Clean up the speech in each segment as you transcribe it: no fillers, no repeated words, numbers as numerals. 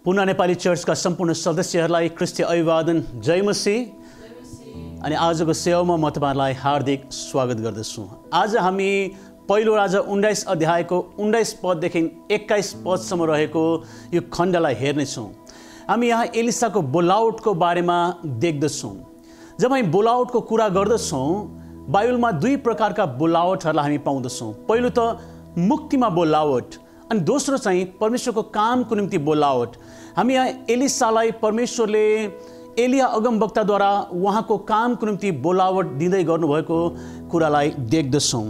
पुनः नेपाली चर्चका सम्पूर्ण सदस्यहरूलाई ख्रीष्टीय अभिवादन, जय मसीह। अनि आजको सेवामा म तपाईहरुलाई हार्दिक स्वागत गर्दछु। आज हामी पहिलो राजा 19 अध्यायको 19 पददेखि 21 पदसम्म रहेको यो खण्डलाई हेर्नेछौँ। हामी यहाँ एलिसाको बोलावटको बारेमा देख्दछौँ। जब हामी बोलावटको कुरा गर्दछौँ, बाइबलमा दुई प्रकारका बोलावटहरूलाई हामी पाउँदछौँ। पहिलो त मुक्तिमा बोलावट अनि दोस्रो चाहिँ परमेश्वरको कामको निम्ति बोलावट। हामी यहाँ एलिसालाई परमेश्वरले एलिया अगमवक्ताद्वारा उहाँको कामको निम्ति बोलावट दिँदै गर्नुभएको कुरालाई देख्दछौँ।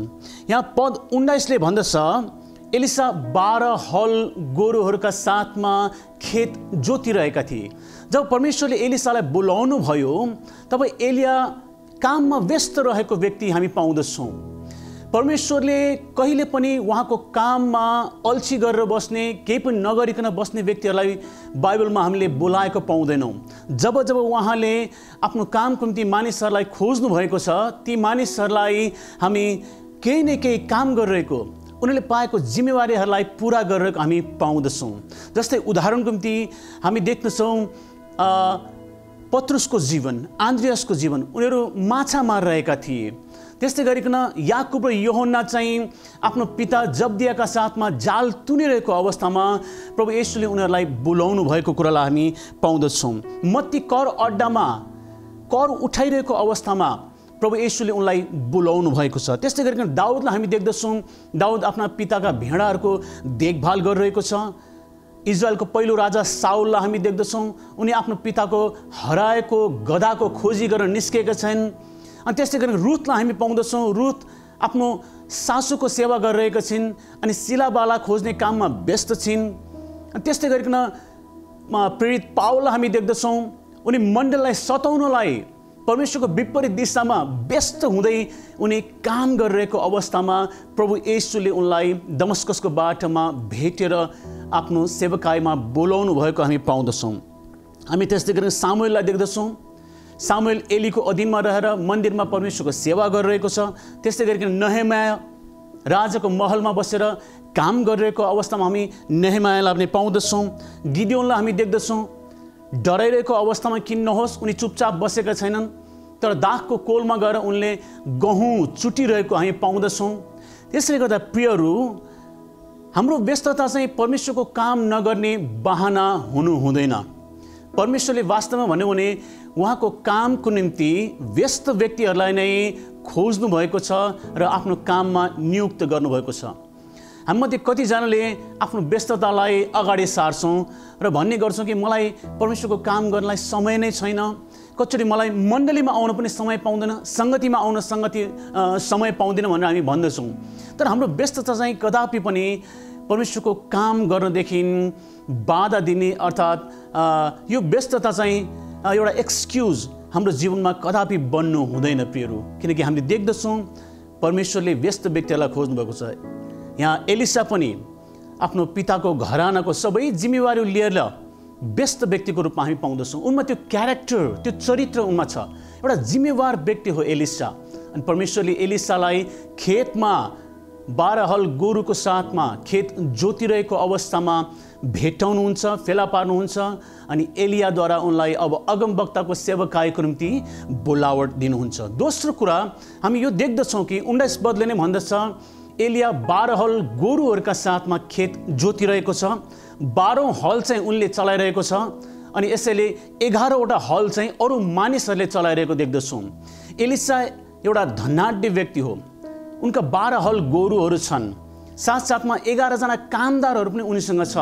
यहाँ पद 19ले भन्दछ, एलिसा 12 हल गोरुहरूका साथमा खेत जोतिरहेका थिए। जब परमेश्वरले एलिसालाई बोलाउनु भयो तब एलिया काममा व्यस्त रहेको व्यक्ति हामी पाउँदछौँ। परमेश्वरले कहिले पनि उहाँको काममा अल्छी गरेर बस्ने, केही पनि नगरिकन बस्ने व्यक्तिहरूलाई बाइबलमा हामीले बोलाएको पाउँदैनौँ। जब जब उहाँले आफ्नो कामको निम्ति मानिसहरूलाई खोज्नु भएको छ, ती मानिसहरूलाई हामी केही न केही काम गरिरहेको, उनीहरूले पाएको जिम्मेवारीहरूलाई पुरा गरिरहेको हामी पाउँदछौँ। जस्तै उदाहरणको निम्ति हामी देख्दछौँ पत्रुसको जीवन, आन्द्रियासको जीवन, उनीहरू माछा मारिरहेका थिए। त्यस्तै गरिकन याकुब र योहन्ना चाहिँ आफ्नो पिता जब्दियाका साथमा जाल तुनिरहेको अवस्थामा प्रभु येशूले उनीहरूलाई बोलाउनु भएको कुरालाई हामी पाउँदछौँ। मत्ती कर अड्डामा कर उठाइरहेको अवस्थामा प्रभु येशूले उनलाई बोलाउनु भएको छ। त्यस्तै गरिकन दाउदलाई हामी देख्दछौँ, दाउद आफ्ना पिताका भेडाहरूको देखभाल गरिरहेको छ। इजरायलको पहिलो राजा साउललाई हामी देख्दछौँ, उनी आफ्नो पिताको हराएको गधाको खोजी गरेर निस्केका छन्। अनि त्यस्तै गरेर रुथलाई हामी पाउँदछौँ, रुथ आफ्नो सासूको सेवा गरिरहेका छिन् अनि सिलाबाला खोज्ने काममा व्यस्त छिन्। अनि त्यस्तै गरिकन प्रेरित पावललाई हामी देख्दछौँ, उनी मण्डललाई सताउनलाई परमेश्वरको विपरीत दिशामा व्यस्त हुँदै उनी काम गरिरहेको अवस्थामा प्रभु येशूले उनलाई दमस्कसको बाटोमा भेटेर आफ्नो सेवकाईमा बोलाउनु भएको हामी पाउँदछौँ। हामी त्यस्तै गरेर सामुएललाई देख्दछौँ। सामुएल एलीको अधीनमा रहेर मन्दिरमा परमेश्वरको सेवा गरिरहेको छ। त्यस्तै गरिकन नेहेमाया राजाको महलमा बसेर काम गरिरहेको अवस्थामा हामी नेहेमायालाई पनि पाउँदछौँ। गिदियोनलाई हामी देख्दछौँ, डराइरहेको अवस्थामा किन नहोस् उनी चुपचाप बसेका छैनन्, तर दागको कोलमा गएर उनले गहुँ चुटिरहेको हामी पाउँदछौँ। त्यसले गर्दा प्रियहरू, हाम्रो व्यस्तता चाहिँ परमेश्वरको काम नगर्ने बहाना हुनु हुँदैन। परमेश्वरले वास्तवमा भन्यो भने उहाँको कामको निम्ति व्यस्त व्यक्तिहरूलाई नै खोज्नु भएको छ र आफ्नो काममा नियुक्त गर्नुभएको छ। हामीमध्ये कतिजनाले आफ्नो व्यस्ततालाई अगाडि सार्छौँ र भन्ने गर्छौँ कि मलाई परमेश्वरको काम गर्नलाई समय नै छैन, कतिचोटि मलाई मण्डलीमा आउन पनि समय पाउँदैन, सङ्गतिमा आउन समय पाउँदैन भनेर हामी भन्दछौँ। तर हाम्रो व्यस्तता चाहिँ कदापि पनि परमेश्वरको काम गर्नदेखि बाधा दिने, अर्थात् यो व्यस्तता चाहिँ एउटा एक्सक्युज हाम्रो जीवनमा कदापि बन्नु हुँदैन प्रियहरू। किनकि हामीले देख्दछौँ परमेश्वरले व्यस्त व्यक्तिहरूलाई खोज्नुभएको छ। यहाँ एलिसा पनि आफ्नो पिताको घरानाको सबै जिम्मेवारी लिएर व्यस्त व्यक्तिको रूपमा हामी पाउँदछौँ। उनमा त्यो क्यारेक्टर, त्यो चरित्र उनमा छ। एउटा जिम्मेवार व्यक्ति हो एलिसा। अनि परमेश्वरले एलिसालाई खेतमा 12 हल गोरुको साथमा खेत जोतिरहेको अवस्थामा भेटाउनुहुन्छ, फेला पार्नुहुन्छ अनि एलियाद्वारा उनलाई अब अगमवक्ताको सेवकाईको निम्ति बोलावट दिनुहुन्छ। दोस्रो कुरा हामी यो देख्दछौँ कि 19 पदले नै भन्दछ, एलिया 12 हल गोरुहरूका साथमा खेत जोतिरहेको छ। 12औं हल चाहिँ उनले चलाइरहेको छ अनि यसैले 11वटा हल चाहिँ अरू मानिसहरूले चलाइरहेको देख्दछौँ। एलिसा एउटा धनाढ्य व्यक्ति हो। उनका 12 हल गोरुहरू छन्, साथसाथमा 11 जना कामदारहरू पनि उनीसँग छ।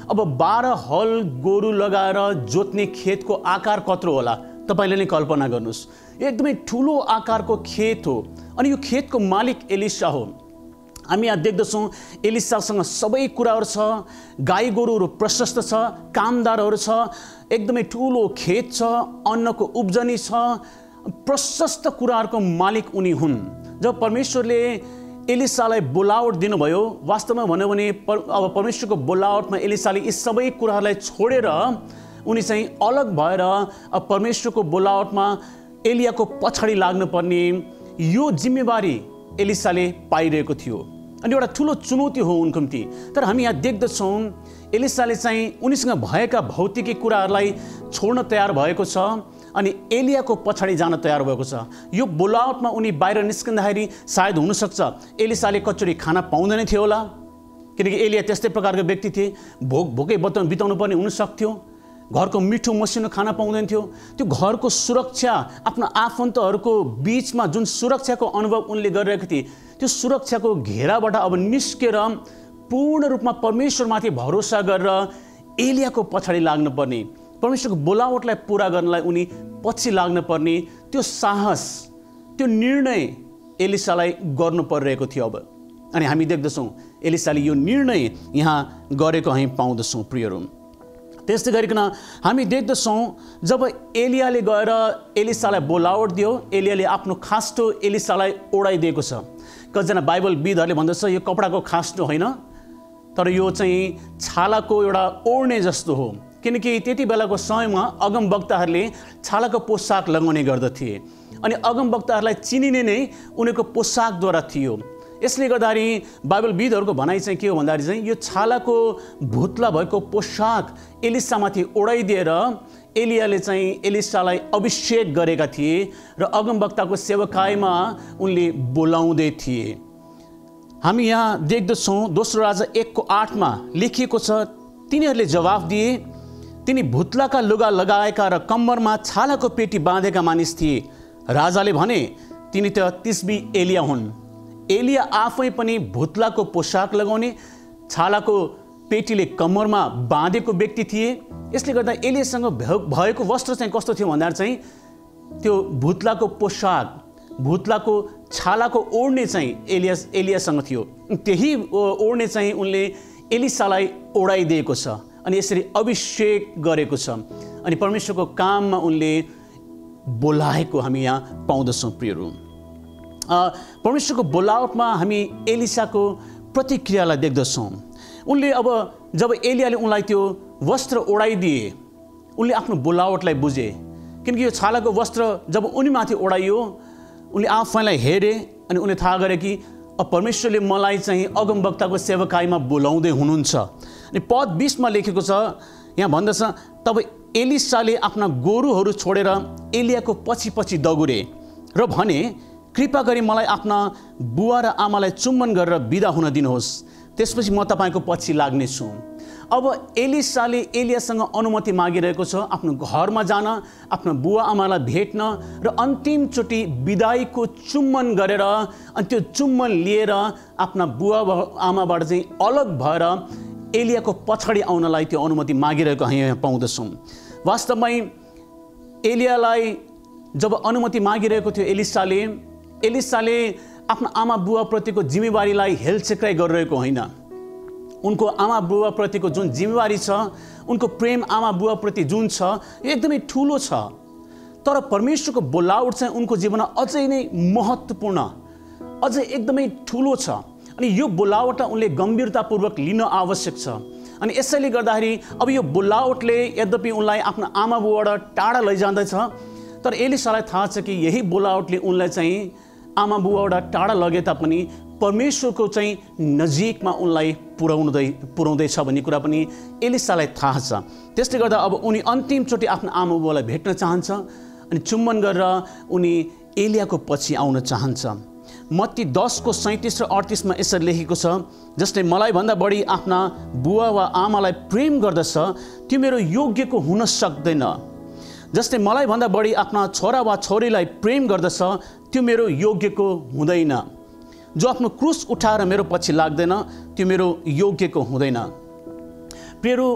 अब 12 हल गोरु लगाएर जोत्ने खेतको आकार कत्रो होला तपाईँले नै कल्पना गर्नुहोस्। एकदमै ठुलो आकारको खेत हो अनि यो खेतको मालिक एलिसा हो। हामी यहाँ देख्दछौँ एलिसासँग सबै कुराहरू छ, गाई गोरुहरू प्रशस्त छ, कामदारहरू छ, एकदमै ठुलो खेत छ, अन्नको उब्जनी छ, प्रशस्त कुराहरूको मालिक उनी हुन्। जब परमेश्वरले एलिसालाई बोलावट दिनुभयो, वास्तवमा भन्यो भने अब परमेश्वरको बोलावटमा एलिसाले यी सबै कुराहरूलाई छोडेर उनी चाहिँ अलग भएर अब परमेश्वरको बोलावटमा एलियाको पछाडि लाग्नुपर्ने यो जिम्मेवारी एलिसाले पाइरहेको थियो। अनि एउटा ठुलो चुनौती हो उनको निम्ति। तर हामी यहाँ देख्दछौँ एलिसाले चाहिँ उनीसँग भएका भौतिकी कुराहरूलाई छोड्न तयार भएको छ अनि एलियाको पछाडि जान तयार भएको छ। यो बोलावटमा उनी बाहिर निस्कँदाखेरि सायद हुनसक्छ एलिसाले कचोरी खाना पाउँदैन थियो होला, किनकि एलिया त्यस्तै प्रकारको व्यक्ति थिए, भोकै बिताउनु पर्ने हुनसक्थ्यो, घरको मिठो मसिनो खाना पाउँदैन थियो। त्यो घरको सुरक्षा, आफ्नो आफन्तहरूको बिचमा जुन सुरक्षाको अनुभव उनले गरिरहेको थिए, त्यो सुरक्षाको घेराबाट अब निस्केर पूर्ण रूपमा परमेश्वरमाथि भरोसा गरेर एलियाको पछाडि लाग्नुपर्ने, परमेश्वरको बोलावटलाई पुरा गर्नलाई उनी पछि लाग्नुपर्ने त्यो साहस, त्यो निर्णय एलिसालाई गर्नु परिरहेको थियो अब। अनि हामी देख्दछौँ एलिसाले यो निर्णय यहाँ गरेको हामी पाउँदछौँ प्रियहरू। त्यस्तै गरिकन हामी देख्दछौँ जब एलियाले गएर एलिसालाई बोलावट दियो, एलियाले आफ्नो खास्टो एलिसालाई ओढाइदिएको छ। कतिजना बाइबलविदहरूले भन्दछ यो कपडाको खास्टो होइन, तर यो चाहिँ छालाको एउटा ओढ्ने जस्तो हो, किनकि त्यति बेलाको समयमा अगमवक्ताहरूले छालाको पोसाक लगाउने गर्दथे अनि अगमवक्ताहरूलाई चिनिने नै उनीहरूको पोसाकद्वारा थियो। यसले गर्दाखेरि बाइबलविदहरूको भनाइ चाहिँ के हो भन्दाखेरि चाहिँ यो छालाको भुत्ला भएको पोसाक एलिसामाथि ओढाइदिएर एलियाले चाहिँ एलिसालाई अभिषेक गरेका थिए र अगमवक्ताको सेवकाईमा उनले बोलाउँदै थिए। हामी यहाँ देख्दछौँ दोस्रो राजा 1:8 लेखिएको छ, तिनीहरूले जवाफ दिए, तिनी भुत्लाका लुगा लगाएका र कम्मरमा छालाको पेटी बाँधेका मानिस थिए। राजाले भने तिनी त तिस्बी एलिया हुन्। एलिया आफै पनि भुत्लाको पोसाक लगाउने, छालाको पेटीले कम्मरमा बाँधेको व्यक्ति थिए। यसले गर्दा एलियासँग भएको वस्त्र चाहिँ कस्तो थियो भन्दा चाहिँ त्यो भुत्लाको पोसाक, भुत्लाको छालाको ओढ्ने चाहिँ एलियासँग थियो। त्यही ओढ्ने चाहिँ उनले एलिसालाई ओढाइदिएको छ अनि यसरी अभिषेक गरेको छ अनि परमेश्वरको काममा उनले बोलाएको हामी यहाँ पाउँदछौँ प्रियहरू। परमेश्वरको बोलावटमा हामी एलिसाको प्रतिक्रियालाई देख्दछौँ। उनले अब जब एलियाले उनलाई त्यो वस्त्र ओढाइदिए, उनले आफ्नो बोलावटलाई बुझे, किनकि यो छालाको वस्त्र जब उनीमाथि ओढाइयो उनले आफैलाई हेरे अनि उनले थाहा गरे कि अब परमेश्वरले मलाई चाहिँ अगमवक्ताको सेवकाईमा बोलाउँदै हुनुहुन्छ। अनि पद 20 लेखेको छ, यहाँ भन्दछ, तब एलिसाले आफ्ना गोरुहरू छोडेर एलियाको पछि पछि दगुरे र भने, कृपा गरी मलाई आफ्ना बुवा र आमालाई चुम्बन गरेर बिदा हुन दिनुहोस्, त्यसपछि म तपाईँको पछि लाग्नेछु। अब एलिसाले एलियासँग अनुमति मागिरहेको छ आफ्नो घरमा जान, आफ्नो बुवा आमालाई भेट्न र अन्तिमचोटि बिदाईको चुम्बन गरेर अनि त्यो चुम्बन लिएर आफ्ना बुवा आमाबाट चाहिँ अलग भएर एलियाको पछाडि आउनलाई त्यो अनुमति मागिरहेको हामी पाउँदछौँ। वास्तवमै एलियालाई जब अनुमति मागिरहेको थियो एलिसाले आफ्नो आमा बुवाप्रतिको जिम्मेवारीलाई हेलचेक्राइ गरिरहेको होइन। उनको आमा बुवाप्रतिको जुन जिम्मेवारी छ, उनको प्रेम आमा बुवाप्रति जुन छ, यो एकदमै ठुलो छ। तर परमेश्वरको बोलावट चाहिँ उनको जीवनमा अझै नै महत्त्वपूर्ण, अझै एकदमै ठुलो छ अनि यो बोलावटलाई उनले गम्भीरतापूर्वक लिन आवश्यक छ। अनि यसैले गर्दाखेरि अब यो बोलावटले यद्यपि उनलाई आफ्नो आमा बुवाबाट टाढा लैजाँदैछ, तर एलिसालाई थाहा छ कि यही बोलावटले उनलाई चाहिँ आमा बुवाबाट टाढा लगे तापनि परमेश्वरको चाहिँ नजिकमा उनलाई पुर्याउँदैछ भन्ने कुरा पनि एलिसालाई थाहा छ। त्यसले गर्दा अब उनी अन्तिमचोटि आफ्नो आमा बुवालाई भेट्न चाहन्छ अनि चुम्बन गरेर उनी एलियाको पछि आउन चाहन्छ। मत्ती 10:37 र 38 यसरी लेखेको छ, जसले मलाई भन्दा बढी आफ्ना बुवा वा आमालाई प्रेम गर्दछ त्यो मेरो योग्यको हुन सक्दैन। जसले मलाई भन्दा बढी आफ्ना छोरा वा छोरीलाई प्रेम गर्दछ त्यो मेरो योग्यको हुँदैन। जो आफ्नो क्रुस उठाएर मेरो पछि लाग्दैन त्यो मेरो योग्यको हुँदैन। प्रियहरू,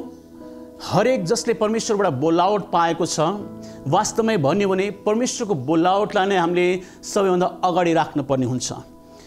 हरेक जसले परमेश्वरबाट बोलावट पाएको छ, वास्तवमै भन्यो भने परमेश्वरको बोलावटलाई नै हामीले सबैभन्दा अगाडि राख्नुपर्ने हुन्छ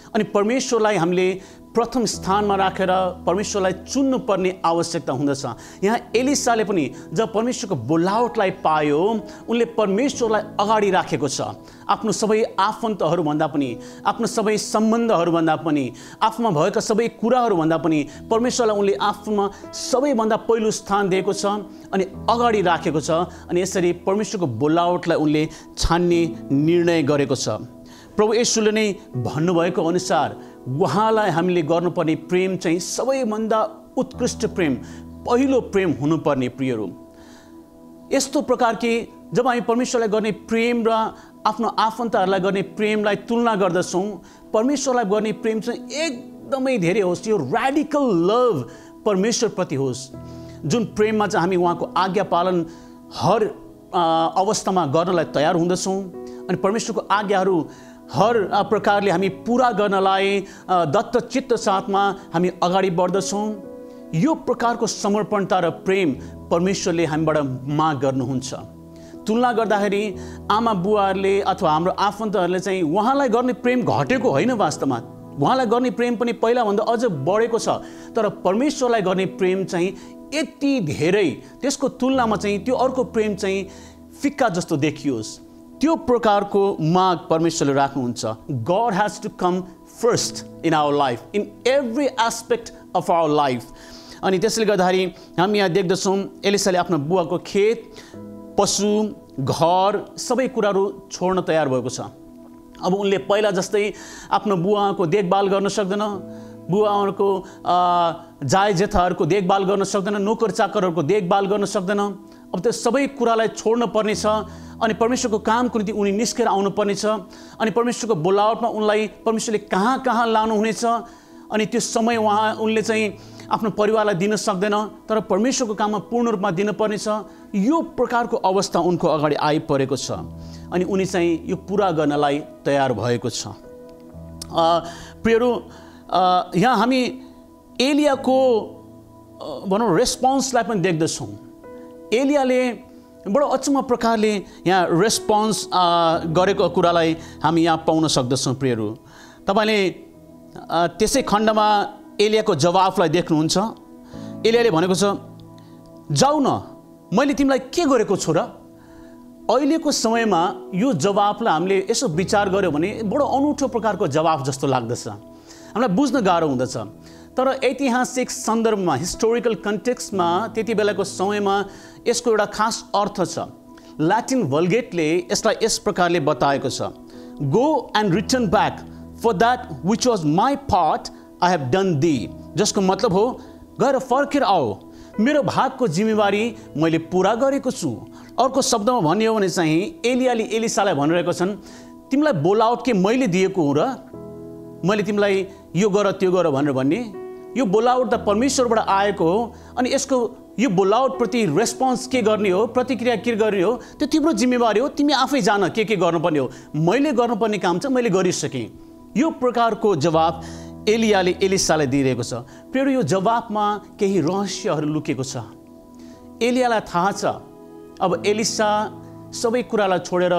अनि परमेश्वरलाई हामीले प्रथम स्थानमा राखेर परमेश्वरलाई चुन्नुपर्ने आवश्यकता हुँदछ। यहाँ एलिसाले पनि जब परमेश्वरको बोलावटलाई पायो, उनले परमेश्वरलाई अगाडि राखेको छ। आफ्नो सबै आफन्तहरूभन्दा पनि, आफ्नो सबै सम्बन्धहरूभन्दा पनि, आफूमा भएका सबै कुराहरूभन्दा पनि परमेश्वरलाई उनले आफूमा सबैभन्दा पहिलो स्थान दिएको छ अनि अगाडि राखेको छ अनि यसरी परमेश्वरको बोलावटलाई उनले छान्ने निर्णय गरेको छ। प्रभु येशूले नै भन्नुभएको अनुसार उहाँलाई हामीले गर्नुपर्ने प्रेम चाहिँ सबैभन्दा उत्कृष्ट प्रेम, पहिलो प्रेम हुनुपर्ने प्रियहरू। यस्तो प्रकारले जब हामी परमेश्वरलाई गर्ने प्रेम र आफ्नो आफन्तहरूलाई गर्ने प्रेमलाई तुलना गर्दछौँ, परमेश्वरलाई गर्ने प्रेम चाहिँ एकदमै धेरै होस्, यो र्याडिकल लभ परमेश्वरप्रति होस्, जुन प्रेममा चाहिँ हामी उहाँको आज्ञा पालन हर अवस्थामा गर्नलाई तयार हुँदछौँ अनि परमेश्वरको आज्ञाहरू हर प्रकारले हामी पुरा गर्नलाई दत्तचित्त साथमा हामी अगाडि बढ्दछौँ। यो प्रकारको समर्पणता र प्रेम परमेश्वरले हामीबाट माग गर्नुहुन्छ। तुलना गर्दाखेरि आमा बुवाहरूले अथवा हाम्रो आफन्तहरूले चाहिँ उहाँलाई गर्ने प्रेम घटेको होइन, वास्तवमा उहाँलाई गर्ने प्रेम पनि पहिलाभन्दा अझ बढेको छ, तर परमेश्वरलाई गर्ने प्रेम चाहिँ यति धेरै, त्यसको तुलनामा चाहिँ त्यो अर्को प्रेम चाहिँ फिक्का जस्तो देखियोस्, त्यो प्रकारको माग परमेश्वरले राख्नुहुन्छ। God has to come first in our life, in every aspect of our life। अनि त्यसले गर्दाखेरि हामी यहाँ देख्दछौँ एलिसाले आफ्नो बुवाको खेत, पशु, घर सबै कुराहरू छोड्न तयार भएको छ। अब उनले पहिला जस्तै आफ्नो बुवाको देखभाल गर्न सक्दैन, बुवाहरूको जाय जेठाहरूको देखभाल गर्न सक्दैन, नोकर चाकरहरूको देखभाल गर्न सक्दैन। अब त्यो सबै कुरालाई छोड्न पर्नेछ अनि परमेश्वरको कामको निम्ति उनी निस्केर आउनुपर्नेछ अनि परमेश्वरको बोलावटमा उनलाई परमेश्वरले कहाँ कहाँ लानुहुनेछ अनि त्यो समय उनले चाहिँ आफ्नो परिवारलाई दिन सक्दैन, तर परमेश्वरको काममा पूर्ण रूपमा दिनुपर्नेछ। यो प्रकारको अवस्था उनको अगाडि आइपरेको छ अनि उनी चाहिँ यो पुरा गर्नलाई तयार भएको छ। प्रियहरू, यहाँ हामी एलियाको भनौँ रेस्पोन्सलाई पनि देख्दछौँ। एलियाले बडो अचम्म प्रकारले यहाँ रेस्पोन्स गरेको कुरालाई हामी यहाँ पाउन सक्दछौँ। प्रियहरू, तपाईँले त्यसै खण्डमा एलियाको जवाफलाई देख्नुहुन्छ। एलियाले भनेको छ, जाऊ न, मैले तिमीलाई के गरेको छु र? अहिलेको समयमा यो जवाफलाई हामीले यसो विचार गर्यो भने बडो अनौठो प्रकारको जवाफ जस्तो लाग्दछ, हामीलाई बुझ्न गाह्रो हुँदछ। तर ऐतिहासिक सन्दर्भमा, हिस्टोरिकल कन्टेक्स्टमा त्यति बेलाको समयमा यसको एउटा खास अर्थ छ। ल्याटिन भल्गेटले यसलाई यस प्रकारले बताएको छ, go and return back for that which was my part I have done the, जसको मतलब हो गएर फर्केर आओ, मेरो भागको जिम्मेवारी मैले पुरा गरेको छु। अर्को शब्दमा भन्ने हो भने चाहिँ एलियाले एलिसालाई भनिरहेको छन्, तिमीलाई बोलावट के मैले दिएको हुँ र? मैले तिमीलाई यो गर त्यो गर भनेर भन्ने, यो बोलावट त परमेश्वरबाट आएको हो अनि यसको यो बोलावटप्रति रेस्पोन्स के गर्ने हो, प्रतिक्रिया के गर्ने हो, त्यो तिम्रो जिम्मेवारी हो, तिमी आफै जान के गर्नुपर्ने हो, मैले गर्नुपर्ने काम चाहिँ मैले गरिसकेँ। यो प्रकारको जवाब एलियाले एलिसालाई दिइरहेको छ। प्रियहरू, यो जवाफमा केही रहस्यहरू लुकेको छ। एलियालाई थाहा छ अब एलिसा सबै कुरालाई छोडेर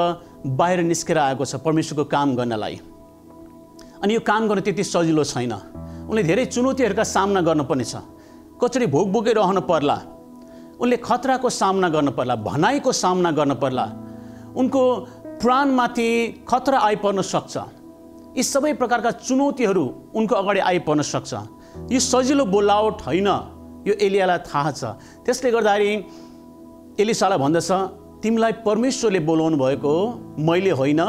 बाहिर निस्केर आएको छ परमेश्वरको काम गर्नलाई, अनि यो काम गर्न त्यति सजिलो छैन। उनले धेरै चुनौतीहरूका सामना गर्नुपर्ने छ, कसरी भोक बोकेर रहन पर्ला, उनले खतराको सामना गर्न पर्ला, भनाइको सामना गर्न पर्ला, उनको प्राणमाथि खतरा आइपर्न सक्छ। यी सबै प्रकारका चुनौतीहरू उनको अगाडि आइपर्न सक्छ। यो सजिलो बोलावट होइन, यो एलियालाई थाहा छ। त्यसले गर्दाखेरि एलिसालाई भन्दछ, तिमीलाई परमेश्वरले बोलाउनु भएको हो, मैले होइन,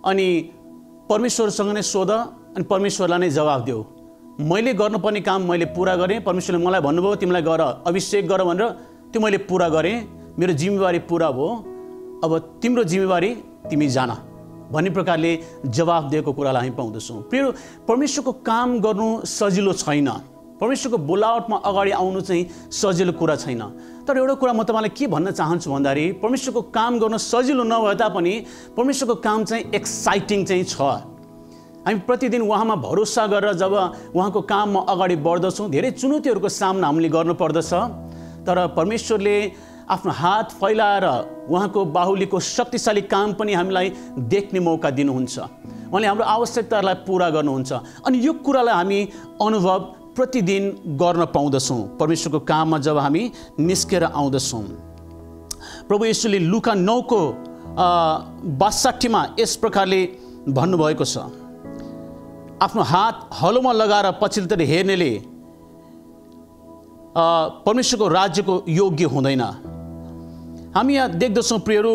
अनि परमेश्वरसँग नै सोध अनि परमेश्वरलाई नै जवाफ देऊ। मैले गर्नुपर्ने काम मैले पुरा गरेँ, परमेश्वरले मलाई भन्नुभयो तिमीलाई गर, अभिषेक गर भनेर, त्यो मैले पुरा गरेँ, मेरो जिम्मेवारी पुरा भयो, अब तिम्रो जिम्मेवारी तिमी जान भन्ने प्रकारले जवाफ दिएको कुरालाई हामी पाउँदछौँ। प्रिय, परमेश्वरको काम गर्नु सजिलो छैन, परमेश्वरको बोलावटमा अगाडि आउनु चाहिँ सजिलो कुरा छैन। तर एउटा कुरा म तपाईँलाई के भन्न चाहन्छु भन्दाखेरि, परमेश्वरको काम गर्न सजिलो नभए तापनि परमेश्वरको काम चाहिँ एक्साइटिङ चाहिँ छ। हामी प्रतिदिन उहाँमा भरोसा गरेर जब उहाँको काममा अगाडि बढ्दछौँ, धेरै चुनौतीहरूको सामना हामीले गर्नुपर्दछ, तर परमेश्वरले आफ्नो हात फैलाएर उहाँको बाहुलीको शक्तिशाली काम पनि हामीलाई देख्ने मौका दिनुहुन्छ। उहाँले हाम्रो आवश्यकताहरूलाई पुरा गर्नुहुन्छ अनि यो कुरालाई हामी अनुभव प्रतिदिन गर्न पाउँदछौँ परमेश्वरको काममा जब हामी निस्केर आउँदछौँ। प्रभु येशूले लुका 9को 62मा यस प्रकारले भन्नुभएको छ, आफ्नो हात हलोमा लगाएर पछिल्लोतिर हेर्नेले परमेश्वरको राज्यको योग्य हुँदैन। हामी यहाँ देख्दछौँ प्रियहरू,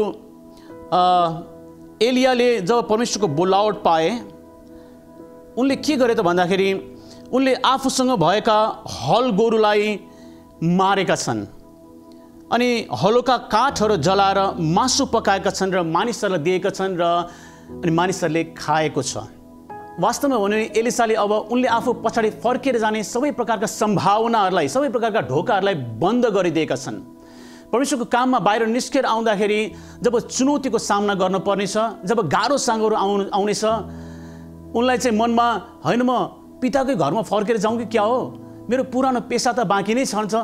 एलियाले जब परमेश्वरको बोलावट पाए उनले के गरे त भन्दाखेरि उनले आफूसँग भएका हल गोरुलाई मारेका छन् अनि हलोका काठहरू जलाएर मासु पकाएका छन् र मानिसहरूलाई दिएका छन् र अनि मानिसहरूले खाएको छ। वास्तवमा भन्यो भने एलिसाले अब उनले आफू पछाडि फर्केर जाने सबै प्रकारका सम्भावनाहरूलाई, सबै प्रकारका ढोकाहरूलाई बन्द गरिदिएका छन्। परमेश्वरको काममा बाहिर निस्केर आउँदाखेरि जब चुनौतीको सामना गर्न पर्नेछ, जब गाह्रो साँगोहरू आउनेछ, उनलाई चाहिँ मनमा होइन म पिताकै घरमा फर्केर जाउँ कि क्या हो, मेरो पुरानो पेसा त बाँकी नै छन्छ,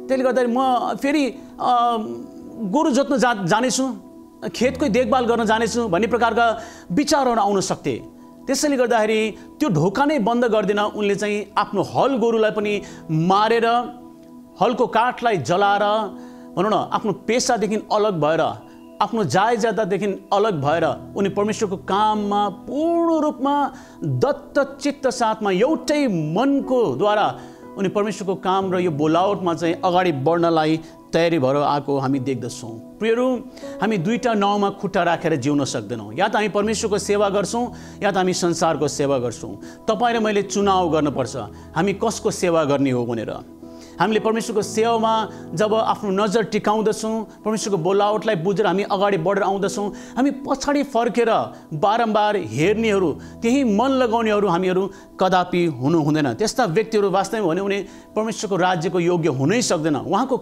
त्यसले गर्दाखेरि म फेरि गोरु जोत्न जानेछु, खेतकै देखभाल गर्न जानेछु भन्ने प्रकारका विचारहरू आउन सक्थे। त्यसैले गर्दाखेरि त्यो ढोका नै बन्द गर्दैन उनले चाहिँ आफ्नो हल गोरुलाई पनि मारेर हलको काठलाई जलाएर भनौँ न आफ्नो पेसादेखि अलग भएर, आफ्नो जायजादादेखि अलग भएर उनी परमेश्वरको काममा पूर्ण रूपमा दत्तचित्त साथमा एउटै मनको द्वारा उनी परमेश्वरको काम र यो बोलावटमा चाहिँ अगाडि बढ्नलाई तयारी भएर आएको हामी देख्दछौँ। प्रियहरू, हामी दुईटा नाउँमा खुट्टा राखेर जिउन सक्दैनौँ। या त हामी परमेश्वरको सेवा गर्छौँ या त हामी संसारको सेवा गर्छौँ। तपाईँ र मैले चुनाव गर्नुपर्छ हामी कसको सेवा गर्ने हो भनेर। हामीले परमेश्वरको सेवामा जब आफ्नो नजर टिकाउँदछौँ, परमेश्वरको बोलावटलाई बुझेर हामी अगाडि बढेर आउँदछौँ, हामी पछाडि फर्केर बारम्बार हेर्नेहरू, त्यही मन लगाउनेहरू हामीहरू कदापि हुनु हुँदैन। त्यस्ता व्यक्तिहरू वास्तवमा भन्यो भने परमेश्वरको राज्यको योग्य हुनै सक्दैन, उहाँको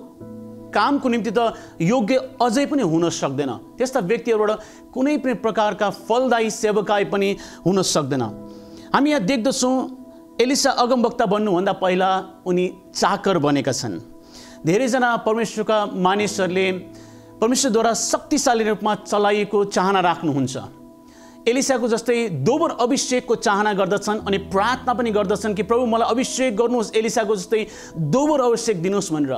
कामको निम्ति त योग्य अझै पनि हुन सक्दैन। त्यस्ता व्यक्तिहरूबाट कुनै पनि प्रकारका फलदायी सेवकाई पनि हुन सक्दैन। हामी यहाँ देख्दछौँ एलिसा अगमवक्ता बन्नुभन्दा पहिला उनी चाकर बनेका छन्। धेरैजना परमेश्वरका मानिसहरूले परमेश्वरद्वारा शक्तिशाली रूपमा चलाइएको चाहना राख्नुहुन्छ। एलिसाको जस्तै दोबर अभिषेकको चाहना गर्दछन् अनि प्रार्थना पनि गर्दछन् कि प्रभु मलाई अभिषेक गर्नुहोस्, एलिसाको जस्तै दोबर अभिषेक दिनुहोस् भनेर।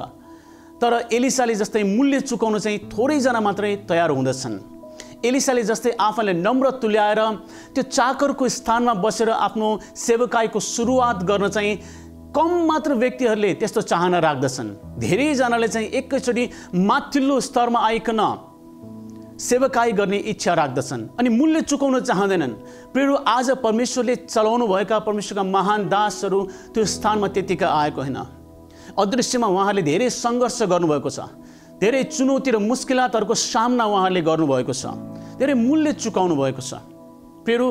तर एलिसाले जस्तै मूल्य चुकाउन चाहिँ थोरैजना मात्रै तयार हुँदछन्। एलिसाले जस्तै आफूलाई नम्र तुल्याएर त्यो चाकरको स्थानमा बसेर आफ्नो सेवकाईको सुरुवात गर्न चाहिँ कम मात्र व्यक्तिहरूले त्यस्तो चाहना राख्दछन्। धेरैजनाले चाहिँ एकैचोटि माथिल्लो स्तरमा आइकन सेवकाई गर्ने इच्छा राख्दछन् अनि मूल्य चुकाउन चाहँदैनन्। प्रियहरू, आज परमेश्वरले चलाउनु भएका परमेश्वरका महान दासहरू त्यो स्थानमा त्यतिका आएको होइन। अदृश्यमा उहाँहरूले धेरै सङ्घर्ष गर्नुभएको छ, धेरै चुनौती र मुस्किलातहरूको सामना उहाँहरूले गर्नुभएको छ, धेरै मूल्य चुकाउनु भएको छ। प्रियहरू,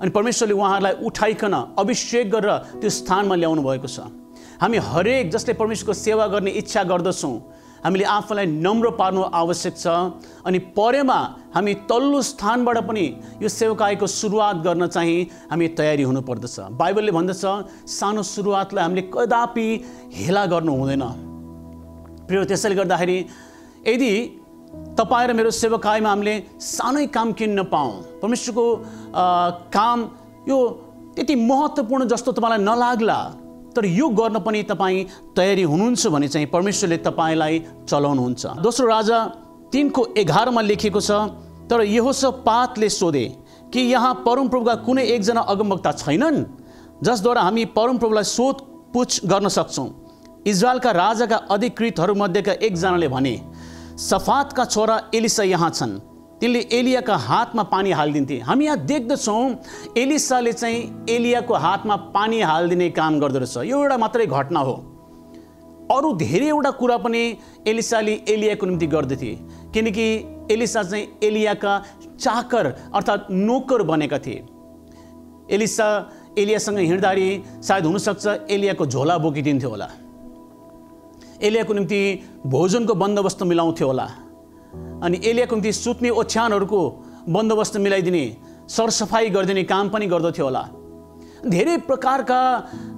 अनि परमेश्वरले उहाँहरूलाई उठाइकन अभिषेक गरेर त्यो स्थानमा ल्याउनु भएको छ। हामी हरेक जसले परमेश्वरको सेवा गर्ने इच्छा गर्दछौँ हामीले आफूलाई नम्र पार्नु आवश्यक छ अनि परेमा हामी तल्लो स्थानबाट पनि यो सेवकाईको सुरुवात गर्न चाहिँ हामी तयारी हुनुपर्दछ। बाइबलले भन्दछ सानो सुरुवातलाई हामीले कदापि हेला गर्नु हुँदैन। प्रिय, त्यसैले गर्दाखेरि यदि तपाईँ र मेरो सेवकाईमा हामीले सानै काम किन्न पाऊँ, परमेश्वरको काम यो त्यति महत्त्वपूर्ण जस्तो तपाईँलाई नलाग्ला, तर यो गर्न पनि तपाईँ तयारी हुनुहुन्छ भने चाहिँ परमेश्वरले तपाईँलाई चलाउनुहुन्छ। दोस्रो राजा 3:11 लेखिएको छ, तर यहोशापातले सोधे कि यहाँ परमप्रभुका कुनै एकजना अगमवक्ता छैनन् जसद्वारा हामी परमप्रभुलाई सोधपुछ गर्न सक्छौँ। इजरायलका राजाका अधिकृतहरूमध्येका एकजनाले भने सफातका छोरा एलिसा यहाँ छन्, तिनले एलियाका हातमा पानी हालिदिन्थे। हामी यहाँ देख्दछौँ एलिसाले चाहिँ एलियाको हातमा पानी हालिदिने काम गर्दो रहेछ। यो एउटा मात्रै घटना हो, अरू धेरैवटा कुरा पनि एलिसाले एलियाको निम्ति गर्दथे, किनकि एलिसा चाहिँ एलियाका चाकर अर्थात् नोकर बनेका थिए। एलिसा एलियासँग हिँड्दाखेरि सायद हुनसक्छ एलियाको झोला बोकिदिन्थ्यो होला, एलियाको निम्ति भोजनको बन्दोबस्त मिलाउँथ्यो होला, अनि एलियाको निम्ति सुत्ने ओछ्यानहरूको बन्दोबस्त मिलाइदिने, सरसफाई गरिदिने काम पनि गर्दथ्यो होला। धेरै प्रकारका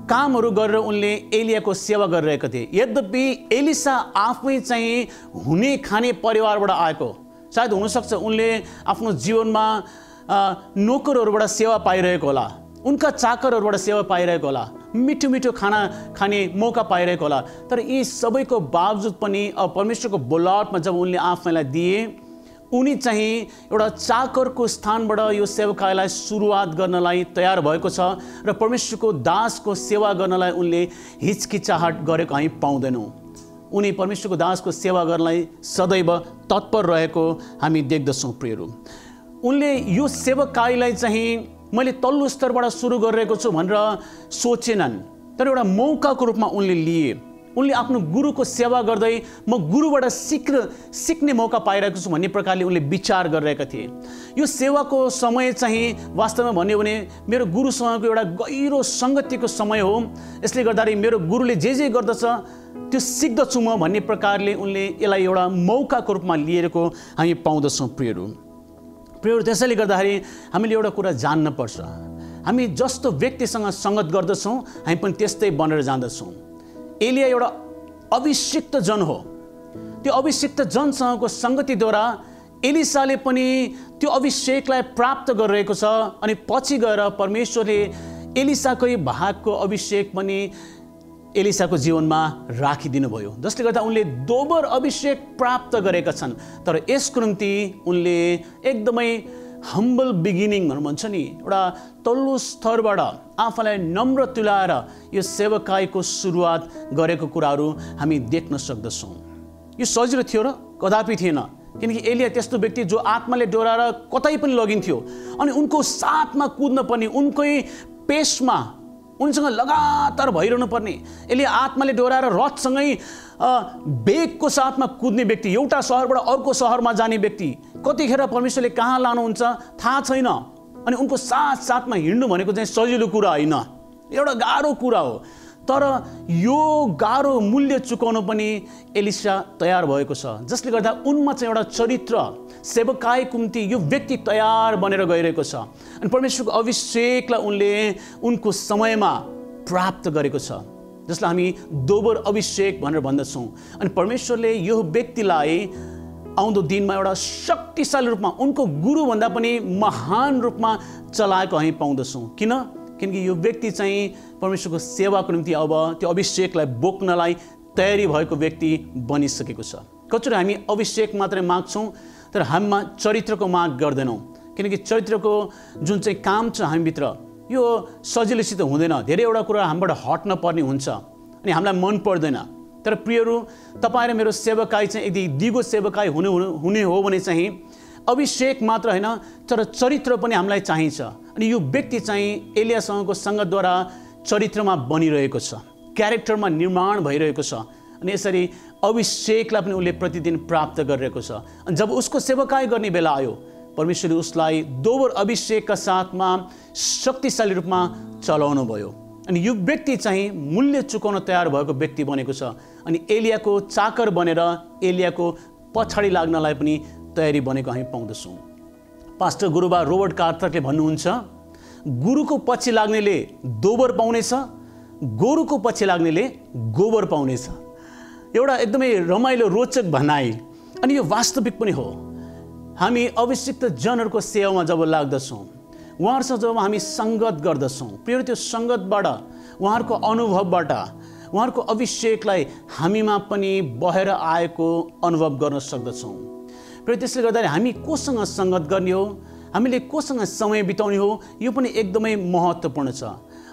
कामहरू गरेर उनले एलियाको सेवा गरिरहेका थिए। यद्यपि एलिसा आफै चाहिँ हुने खाने परिवारबाट आएको, सायद हुनसक्छ उनले आफ्नो जीवनमा नोकरहरूबाट सेवा पाइरहेको होला, उनका चाकरहरूबाट सेवा पाइरहेको होला, मिठो मिठो खाना खाने मौका पाइरहेको होला। तर यी सबैको बावजुद पनि परमेश्वरको बोलावटमा जब उनले आफैलाई दिए, उनी चाहिँ एउटा चाकरको स्थानबाट यो सेवकाईलाई सुरुवात गर्नलाई तयार भएको छ र परमेश्वरको दासको सेवा गर्नलाई उनले हिचकिचाहट गरेको हामी पाउँदैनौँ। उनी परमेश्वरको दासको सेवा गर्नलाई सदैव तत्पर रहेको हामी देख्दछौँ। प्रियहरू, उनले यो सेवकाईलाई चाहिँ मैले तल्लो स्तरबाट सुरु गरिरहेको छु भनेर सोचेनन्, तर एउटा मौकाको रूपमा उनले लिए। उनले आफ्नो गुरुको सेवा गर्दै म गुरुबाट सिक्ने मौका पाइरहेको छु भन्ने प्रकारले उनले विचार गरिरहेका थिए। यो सेवाको समय चाहिँ वास्तवमा भन्यो भने मेरो गुरुसँगको एउटा गहिरो सङ्गतिको समय हो। यसले गर्दाखेरि मेरो गुरुले जे गर्दछ त्यो सिक्दछु म भन्ने प्रकारले उनले यसलाई एउटा मौकाको रूपमा लिएको हामी पाउँदछौँ। प्रियहरू, त्यसैले गर्दाखेरि हामीले एउटा कुरा जान्नुपर्छ, हामी जस्तो व्यक्तिसँग सङ्गत गर्दछौँ हामी पनि त्यस्तै बनेर जाँदछौँ। एलिया एउटा अभिषिक्त जन हो। त्यो अभिषिक्त जनसँगको सङ्गतिद्वारा एलिसाले पनि त्यो अभिषेकलाई प्राप्त गरिरहेको छ अनि पछि गएर परमेश्वरले एलिसाकै भागको अभिषेक पनि एलिसाको जीवनमा राखिदिनु भयो, जसले गर्दा उनले दोबर अभिषेक प्राप्त गरेका छन्। तर यसको निम्ति उनले एकदमै हम्बल बिगिनिङ भन्छ नि, एउटा तल्लो स्तरबाट आफूलाई नम्र तुल्याएर यो सेवकाईको सुरुवात गरेको कुराहरू हामी देख्न सक्दछौँ। यो सजिलो थियो र? कदापि थिएन। किनकि एलिया त्यस्तो व्यक्ति जो आत्माले डोराएर कतै पनि लगिन्थ्यो अनि उनको साथमा कुद्न पर्ने, उनकै पेसमा उनसँग लगातार भइरहनु पर्ने। एलिया आत्माले डोराएर रथसँगै बेगको साथमा कुद्ने व्यक्ति, एउटा सहरबाट अर्को सहरमा जाने व्यक्ति। कतिखेर परमेश्वरले कहाँ लानुहुन्छ थाहा छैन अनि उनको साथमा हिँड्नु भनेको चाहिँ सजिलो कुरा होइन, एउटा गाह्रो कुरा हो। तर यो गाह्रो मूल्य चुकाउनु पनि एलिसा तयार भएको छ, जसले गर्दा उनमा चाहिँ एउटा चरित्र सेवकाईको निम्ति यो व्यक्ति तयार बनेर गइरहेको छ अनि परमेश्वरको अभिषेकलाई उनले उनको समयमा प्राप्त गरेको छ, जसलाई हामी दोबर अभिषेक भनेर भन्दछौँ। अनि परमेश्वरले यो व्यक्तिलाई आउँदो दिनमा एउटा शक्तिशाली रूपमा उनको गुरुभन्दा पनि महान रूपमा चलाएको हामी पाउँदछौँ। किनकि यो व्यक्ति चाहिँ परमेश्वरको सेवाको निम्ति अब त्यो अभिषेकलाई बोक्नलाई तयारी भएको व्यक्ति बनिसकेको छ। कतिचोटि हामी अभिषेक मात्रै माग्छौँ तर हामीमा चरित्रको माग गर्दैनौँ, किनकि चरित्रको जुन चाहिँ काम छ हामीभित्र यो सजिलैसित हुँदैन। धेरैवटा कुरा हामीबाट हट्न पर्ने हुन्छ अनि हामीलाई मन पर्दैन। तर प्रियहरू, तपाईँ र मेरो सेवकाई चाहिँ यदि दिगो सेवकाई हुने हो भने चाहिँ अभिषेक मात्र होइन तर चरित्र पनि हामीलाई चाहिन्छ। अनि यो व्यक्ति चाहिँ एलियासँगको सङ्गतद्वारा चरित्रमा बनिरहेको छ, क्यारेक्टरमा निर्माण भइरहेको छ अनि यसरी अभिषेकलाई पनि उसले प्रतिदिन प्राप्त गरिरहेको छ। अनि जब उसको सेवकाई गर्ने बेला आयो, परमेश्वरले उसलाई दोबर अभिषेकका साथमा शक्तिशाली रूपमा चलाउनु भयो अनि यो व्यक्ति चाहिँ मूल्य चुकाउन तयार भएको व्यक्ति बनेको छ अनि एलियाको चाकर बनेर एलियाको पछाडि लाग्नलाई पनि तयारी बनेको हामी पाउँदछौँ। पास्टर गुरुबा रोबर्ट कार्थरले भन्नुहुन्छ, गुरुको पछि लाग्नेले दोबर पाउनेछ, गोरुको पछि लाग्नेले गोबर पाउनेछ। एउटा एकदमै रमाइलो रोचक भनाइ अनि यो वास्तविक पनि हो। हामी अभिषिक्त जनहरूको सेवामा जब लाग्दछौँ, उहाँहरूसँग जब हामी सङ्गत गर्दछौँ, प्रिय त्यो सङ्गतबाट उहाँहरूको अनुभवबाट उहाँहरूको अभिषेकलाई हामीमा पनि बहेर आएको अनुभव गर्न सक्दछौँ। प्रिय त्यसले गर्दा हामी कोसँग सङ्गत गर्ने हो, हामीले कोसँग समय बिताउने हो, यो पनि एकदमै महत्त्वपूर्ण छ।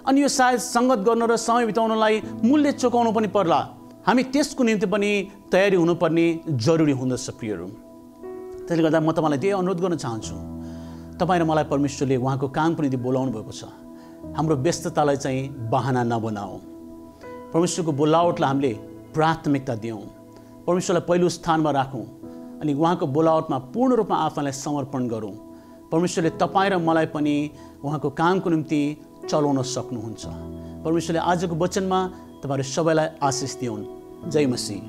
अनि यो सायद सङ्गत गर्न र समय बिताउनलाई मूल्य चुकाउनु पनि पर्ला, हामी त्यसको निम्ति पनि तयारी हुनुपर्ने जरुरी हुँदछ। प्रियहरू, त्यसले गर्दा म तपाईँलाई त्यही अनुरोध गर्न चाहन्छु, तपाईँ र मलाई परमेश्वरले उहाँको कामको निम्ति बोलाउनु भएको छ। हाम्रो व्यस्ततालाई चाहिँ बहाना नबनाऊ, परमेश्वरको बोलावटलाई हामीले प्राथमिकता दियौँ, परमेश्वरलाई पहिलो स्थानमा राखौँ अनि उहाँको बोलावटमा पूर्ण रूपमा आफूलाई समर्पण गरौँ। परमेश्वरले तपाईँ र मलाई पनि उहाँको कामको निम्ति चलाउन सक्नुहुन्छ। परमेश्वरले आजको वचनमा तपाईँहरू सबैलाई आशिष दिउन्। जय मसीह।